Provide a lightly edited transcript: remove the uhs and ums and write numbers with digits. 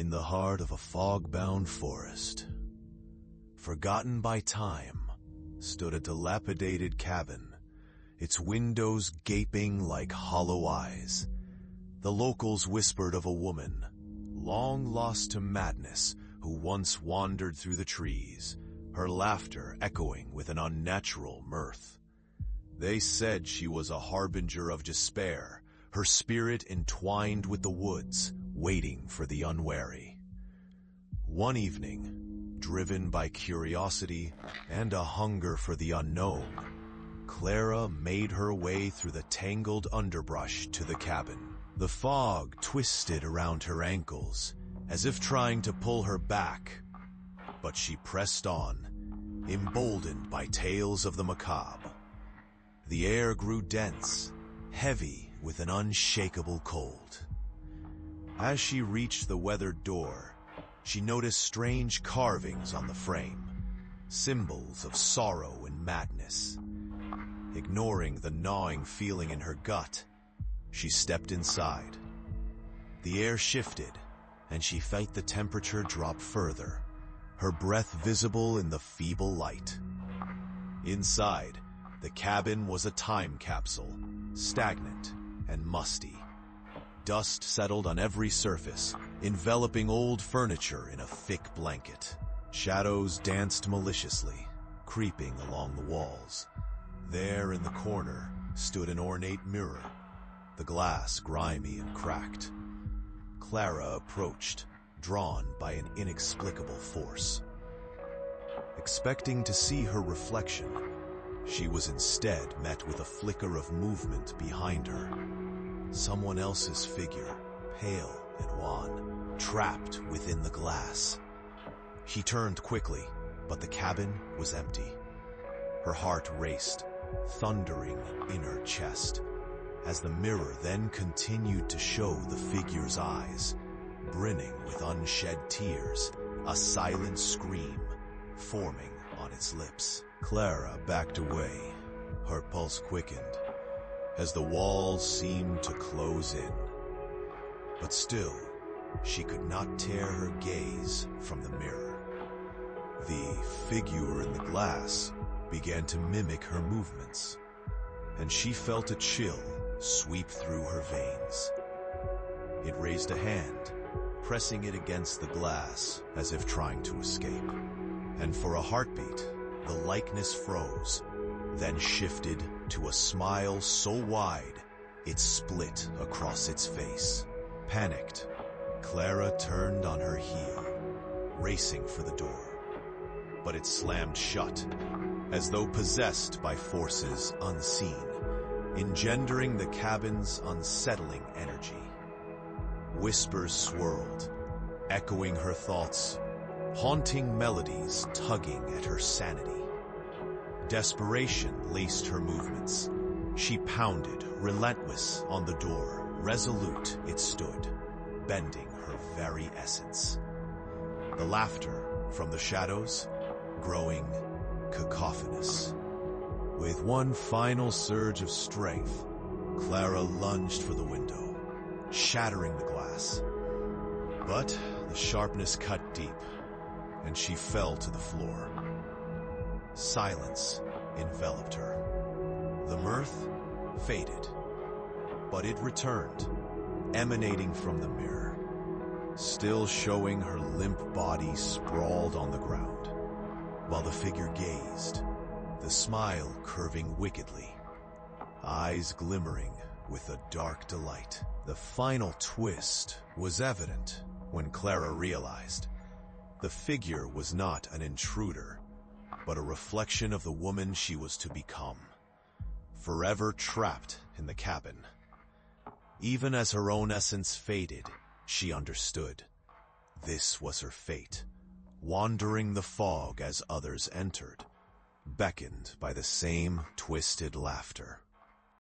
In the heart of a fog-bound forest, forgotten by time, stood a dilapidated cabin, its windows gaping like hollow eyes. The locals whispered of a woman, long lost to madness, who once wandered through the trees, her laughter echoing with an unnatural mirth. They said she was a harbinger of despair, her spirit entwined with the woods, waiting for the unwary. One evening, driven by curiosity and a hunger for the unknown, Clara made her way through the tangled underbrush to the cabin. The fog twisted around her ankles, as if trying to pull her back, but she pressed on, emboldened by tales of the macabre. The air grew dense, heavy with an unshakable cold. As she reached the weathered door, she noticed strange carvings on the frame, symbols of sorrow and madness. Ignoring the gnawing feeling in her gut, she stepped inside. The air shifted, and she felt the temperature drop further, her breath visible in the feeble light. Inside, the cabin was a time capsule, stagnant and musty. Dust settled on every surface, enveloping old furniture in a thick blanket. Shadows danced maliciously, creeping along the walls. There in the corner stood an ornate mirror, the glass grimy and cracked. Clara approached, drawn by an inexplicable force. Expecting to see her reflection, she was instead met with a flicker of movement behind her. Someone else's figure, pale and wan, trapped within the glass. She turned quickly, but the cabin was empty. Her heart raced, thundering in her chest, as the mirror then continued to show the figure's eyes, brimming with unshed tears, a silent scream forming on its lips. Clara backed away, her pulse quickened, as the walls seemed to close in. But still, she could not tear her gaze from the mirror. The figure in the glass began to mimic her movements, and she felt a chill sweep through her veins. It raised a hand, pressing it against the glass as if trying to escape. And for a heartbeat, the likeness froze, then shifted to a smile so wide it split across its face. Panicked, Clara turned on her heel, racing for the door. But it slammed shut, as though possessed by forces unseen, engendering the cabin's unsettling energy. Whispers swirled, echoing her thoughts, haunting melodies tugging at her sanity. Desperation laced her movements. She pounded, relentless, on the door. Resolute it stood, bending her very essence. The laughter from the shadows growing cacophonous. With one final surge of strength, Clara lunged for the window, shattering the glass. But the sharpness cut deep, and she fell to the floor. Silence enveloped her. The mirth faded, but it returned, emanating from the mirror, still showing her limp body sprawled on the ground, while the figure gazed, the smile curving wickedly, eyes glimmering with a dark delight. The final twist was evident when Clara realized the figure was not an intruder, but a reflection of the woman she was to become, forever trapped in the cabin. Even as her own essence faded, she understood. This was her fate, wandering the fog as others entered, beckoned by the same twisted laughter.